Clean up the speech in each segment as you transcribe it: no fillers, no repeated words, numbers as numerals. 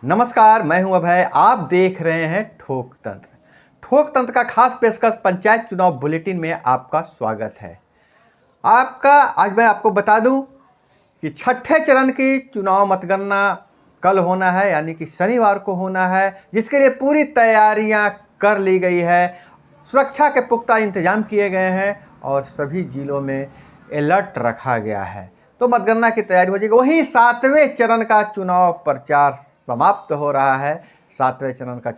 नमस्कार, मैं हूं अभय। आप देख रहे हैं ठोक तंत्र। ठोक तंत्र का खास पेशकश पंचायत चुनाव बुलेटिन में आपका स्वागत है। आज मैं आपको बता दूं कि छठे चरण की चुनाव मतगणना कल होना है, यानी कि शनिवार को होना है, जिसके लिए पूरी तैयारियां कर ली गई है। सुरक्षा के पुख्ता इंतजाम किए गए हैं और सभी जिलों में अलर्ट रखा गया है। तो मतगणना की तैयारी हो जाएगी। वहीं सातवें चरण का चुनाव प्रचार समाप्त हो रहा है। सातवें चरण का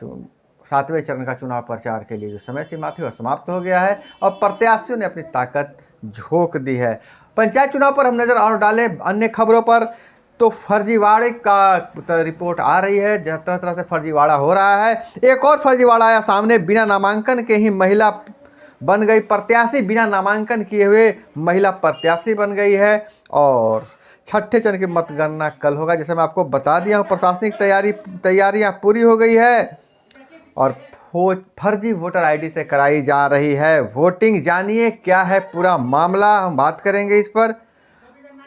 चुनाव प्रचार के लिए जो समय सीमा थी वह समाप्त हो गया है और प्रत्याशियों ने अपनी ताकत झोंक दी है। पंचायत चुनाव पर हम नज़र और डालें अन्य खबरों पर, तो फर्जीवाड़े का रिपोर्ट आ रही है। तरह तरह से फर्जीवाड़ा हो रहा है। एक और फर्जीवाड़ा आया सामने। बिना नामांकन के ही महिला बन गई प्रत्याशी, बिना नामांकन किए हुए महिला प्रत्याशी बन गई है। और छठे चरण की मतगणना कल होगा, जैसे मैं आपको बता दिया हूँ। प्रशासनिक तैयारियां पूरी हो गई है और फर्जी वोटर आईडी से कराई जा रही है वोटिंग। जानिए क्या है पूरा मामला, हम बात करेंगे इस पर।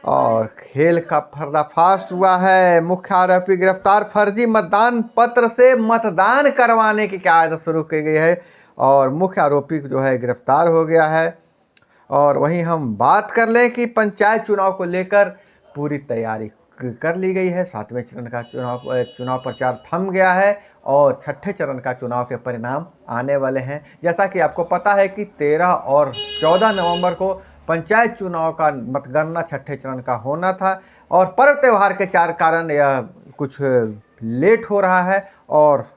और खेल का पर्दाफाश हुआ है। मुख्य आरोपी गिरफ्तार। फर्जी मतदान पत्र से मतदान करवाने की क्या आदत शुरू की गई है और मुख्य आरोपी जो है गिरफ्तार हो गया है। और वहीं हम बात कर लें कि पंचायत चुनाव को लेकर पूरी तैयारी कर ली गई है। सातवें चरण का चुनाव प्रचार थम गया है और छठे चरण का चुनाव के परिणाम आने वाले हैं। जैसा कि आपको पता है कि 13 और 14 नवंबर को पंचायत चुनाव का मतगणना छठे चरण का होना था और पर्व त्यौहार के कारण यह कुछ लेट हो रहा है और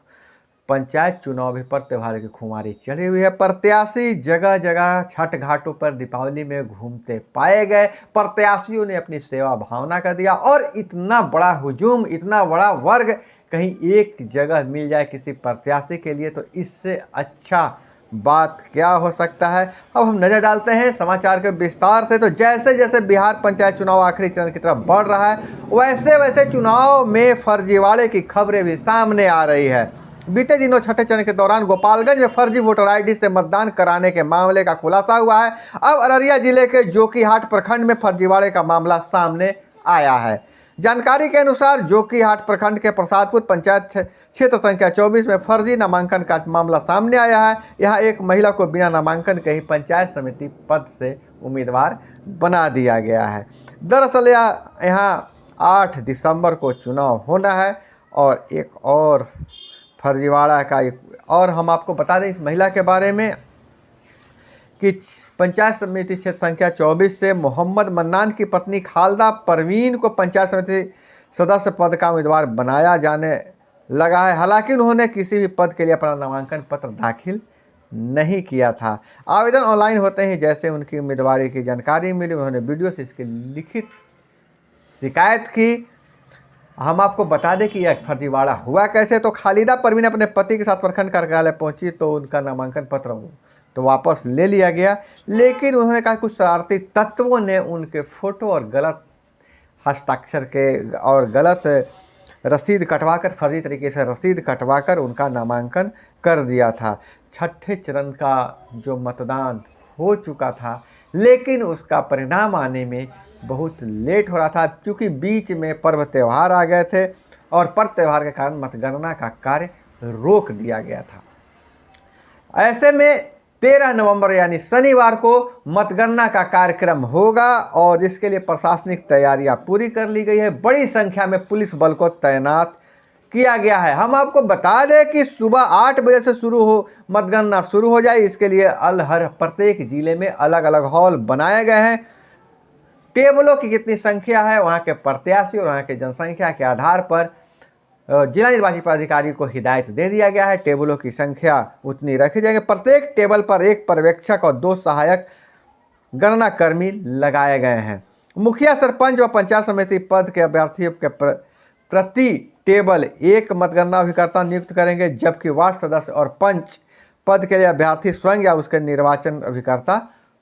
पंचायत चुनाव भी पर्व त्यौहार की खुमारी चढ़ी हुई है। प्रत्याशी जगह जगह छठ घाटों पर दीपावली में घूमते पाए गए। प्रत्याशियों ने अपनी सेवा भावना कर दिया और इतना बड़ा हुजूम, इतना बड़ा वर्ग कहीं एक जगह मिल जाए किसी प्रत्याशी के लिए, तो इससे अच्छा बात क्या हो सकता है। अब हम नज़र डालते हैं समाचार के विस्तार से। तो जैसे जैसे बिहार पंचायत चुनाव आखिरी चरण की तरफ बढ़ रहा है, वैसे वैसे चुनाव में फर्जीवाड़े की खबरें भी सामने आ रही है। बीते दिनों छठे चरण के दौरान गोपालगंज में फर्जी वोटर आईडी से मतदान कराने के मामले का खुलासा हुआ है। अब अररिया जिले के जोकीहाट प्रखंड में फर्जीवाड़े का मामला सामने आया है। जानकारी के अनुसार जोकीहाट प्रखंड के प्रसादपुर पंचायत क्षेत्र संख्या 24 में फर्जी नामांकन का मामला सामने आया है। यहाँ एक महिला को बिना नामांकन के ही पंचायत समिति पद से उम्मीदवार बना दिया गया है। दरअसल यहाँ 8 दिसंबर को चुनाव होना है और एक और फर्जीवाड़ा का और हम आपको बता दें इस महिला के बारे में कि पंचायत समिति क्षेत्र संख्या 24 से मोहम्मद मन्नान की पत्नी खालदा परवीन को पंचायत समिति सदस्य पद का उम्मीदवार बनाया जाने लगा है। हालांकि उन्होंने किसी भी पद के लिए अपना नामांकन पत्र दाखिल नहीं किया था। आवेदन ऑनलाइन होते ही जैसे उनकी उम्मीदवारी की जानकारी मिली, उन्होंने वीडियो से इसकी लिखित शिकायत की। हम आपको बता दें कि यह फर्जीवाड़ा हुआ कैसे। तो खालिदा परवीन अपने पति के साथ प्रखंड कार्यालय पहुंची तो उनका नामांकन पत्र तो वापस ले लिया गया, लेकिन उन्होंने कहा कुछ शरारती तत्वों ने उनके फोटो और गलत हस्ताक्षर के और गलत रसीद कटवाकर, फर्जी तरीके से रसीद कटवाकर उनका नामांकन कर दिया था। छठे चरण का जो मतदान हो चुका था, लेकिन उसका परिणाम आने में बहुत लेट हो रहा था, क्योंकि बीच में पर्व त्यौहार आ गए थे और पर्व त्यौहार के कारण मतगणना का कार्य रोक दिया गया था। ऐसे में 13 नवंबर यानी शनिवार को मतगणना का कार्यक्रम होगा और इसके लिए प्रशासनिक तैयारियां पूरी कर ली गई है। बड़ी संख्या में पुलिस बल को तैनात किया गया है। हम आपको बता दें कि सुबह 8 बजे से मतगणना शुरू हो जाए। इसके लिए हर प्रत्येक जिले में अलग अलग हॉल बनाए गए हैं। टेबलों की कितनी संख्या है, वहाँ के प्रत्याशी और वहाँ के जनसंख्या के आधार पर जिला निर्वाचन पदाधिकारी को हिदायत दे दिया गया है। टेबलों की संख्या उतनी रखी जाएगी। प्रत्येक टेबल पर एक पर्यवेक्षक और 2 सहायक गणना कर्मी लगाए गए हैं। मुखिया, सरपंच व पंचायत समिति पद के अभ्यर्थियों के प्रति टेबल एक मतगणना अभिकर्ता नियुक्त करेंगे, जबकि वार्ड सदस्य और पंच पद के लिए अभ्यर्थी स्वयं या उसके निर्वाचन अभिकर्ता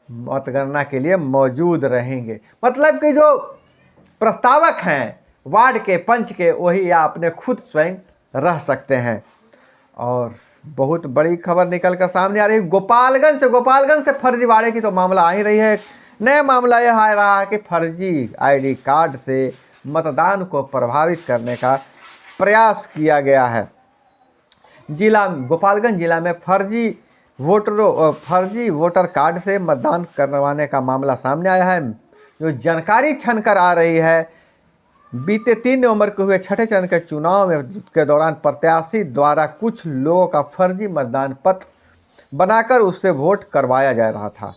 मतगणना के लिए मौजूद रहेंगे। मतलब कि जो प्रस्तावक हैं वार्ड के, पंच के, वही या अपने खुद स्वयं रह सकते हैं। और बहुत बड़ी खबर निकल कर सामने आ रही है गोपालगंज से फर्जीवाड़े की तो मामला आ ही रही है। नया मामला यह आ रहा है कि फर्जी आईडी कार्ड से मतदान को प्रभावित करने का प्रयास किया गया है। गोपालगंज जिला में फर्जी वोटर कार्ड से मतदान करवाने का मामला सामने आया है। जो जानकारी छनकर आ रही है, बीते 3 नवंबर को हुए छठे चरण के चुनाव के दौरान प्रत्याशी द्वारा कुछ लोगों का फर्जी मतदान पत्र बनाकर उससे वोट करवाया जा रहा था।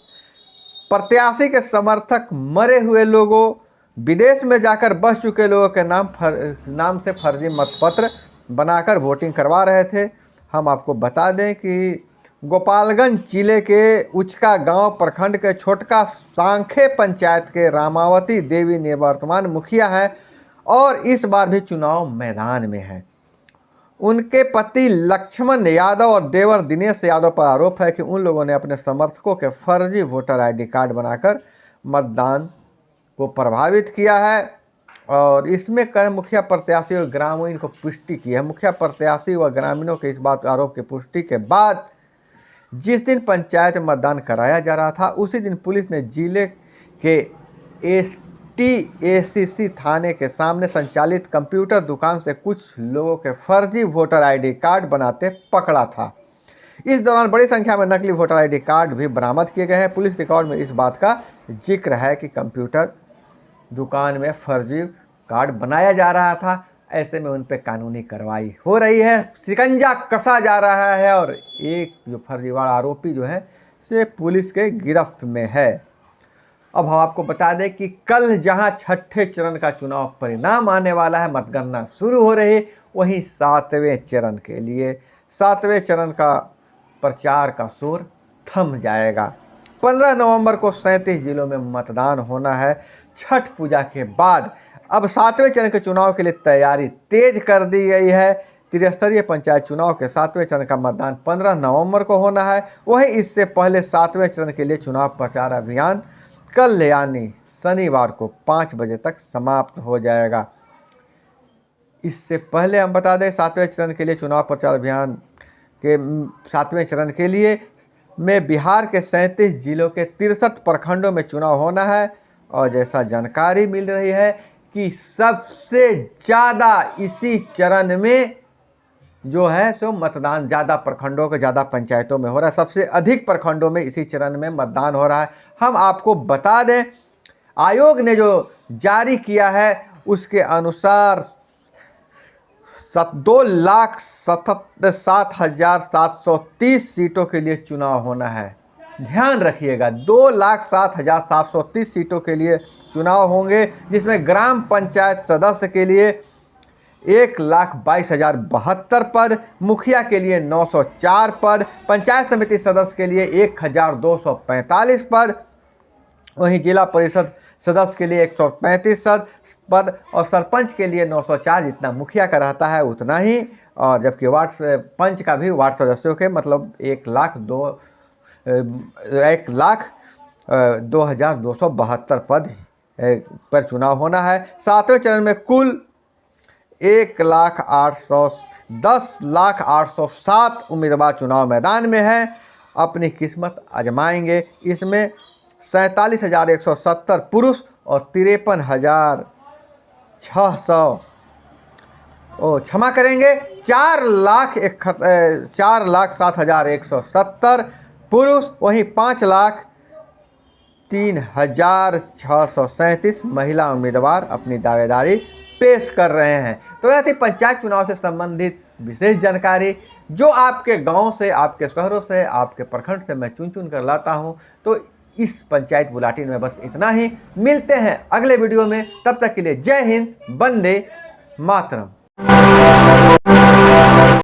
प्रत्याशी के समर्थक मरे हुए लोगों, विदेश में जाकर बस चुके लोगों के नाम से फर्जी मतपत्र बनाकर वोटिंग करवा रहे थे। हम आपको बता दें कि गोपालगंज जिले के उचका गांव प्रखंड के छोटका सांखे पंचायत के रामावती देवी निवर्तमान मुखिया हैं और इस बार भी चुनाव मैदान में है। उनके पति लक्ष्मण यादव और देवर दिनेश यादव पर आरोप है कि उन लोगों ने अपने समर्थकों के फर्जी वोटर आईडी कार्ड बनाकर मतदान को प्रभावित किया है और इसमें कई मुखिया प्रत्याशी और ग्रामीण को पुष्टि की है। मुखिया प्रत्याशी व ग्रामीणों के इस बात आरोप की पुष्टि के बाद जिस दिन पंचायत में मतदान कराया जा रहा था, उसी दिन पुलिस ने जिले के STACC थाने के सामने संचालित कंप्यूटर दुकान से कुछ लोगों के फर्जी वोटर आईडी कार्ड बनाते पकड़ा था। इस दौरान बड़ी संख्या में नकली वोटर आईडी कार्ड भी बरामद किए गए हैं। पुलिस रिकॉर्ड में इस बात का जिक्र है कि कंप्यूटर दुकान में फर्जी कार्ड बनाया जा रहा था। ऐसे में उन पर कानूनी कार्रवाई हो रही है, शिकंजा कसा जा रहा है और एक जो फर्जीवाड़ा आरोपी जो है से पुलिस के गिरफ्त में है। अब हम आपको बता दें कि कल जहां छठे चरण का चुनाव परिणाम आने वाला है, मतगणना शुरू हो रही, वहीं 7वें चरण का प्रचार का शोर थम जाएगा। 15 नवंबर को 37 जिलों में मतदान होना है। छठ पूजा के बाद अब 7वें चरण के चुनाव के लिए तैयारी तेज कर दी गई है। त्रिस्तरीय पंचायत चुनाव के 7वें चरण का मतदान 15 नवंबर को होना है। वहीं इससे पहले 7वें चरण के लिए चुनाव प्रचार अभियान कल यानी शनिवार को 5 बजे तक समाप्त हो जाएगा। इससे पहले हम बता दें 7वें चरण के लिए चुनाव प्रचार अभियान के 7वें चरण के लिए में बिहार के 37 जिलों के 63 प्रखंडों में चुनाव होना है और जैसा जानकारी मिल रही है कि सबसे ज़्यादा इसी चरण में जो है सो मतदान ज़्यादा प्रखंडों के ज़्यादा पंचायतों में हो रहा है। सबसे अधिक प्रखंडों में इसी चरण में मतदान हो रहा है। हम आपको बता दें आयोग ने जो जारी किया है उसके अनुसार 2,07,730 सीटों के लिए चुनाव होना है। ध्यान रखिएगा 2,07,730 सीटों के लिए चुनाव होंगे, जिसमें ग्राम पंचायत सदस्य के लिए 1,22,072 पद, मुखिया के लिए 904 पद, पंचायत समिति सदस्य के लिए 1,245 पद, वहीं जिला परिषद सदस्य के लिए 135 पद और सरपंच के लिए 904। जितना मुखिया का रहता है उतना ही, और जबकि पंच का भी वार्ड सदस्यों के मतलब 1,02,272 पद पर चुनाव होना है। 7वें चरण में कुल 10,807 उम्मीदवार चुनाव मैदान में हैं, अपनी किस्मत आजमाएंगे। इसमें 47,170 पुरुष और 4,07,170 पुरुष, वहीं 5,03,637 महिला उम्मीदवार अपनी दावेदारी पेश कर रहे हैं। तो यह थी पंचायत चुनाव से संबंधित विशेष जानकारी जो आपके गांव से, आपके शहरों से, आपके प्रखंड से मैं चुन कर लाता हूं। तो इस पंचायत बुलेटिन में बस इतना ही। मिलते हैं अगले वीडियो में, तब तक के लिए जय हिंद, वंदे मातरम।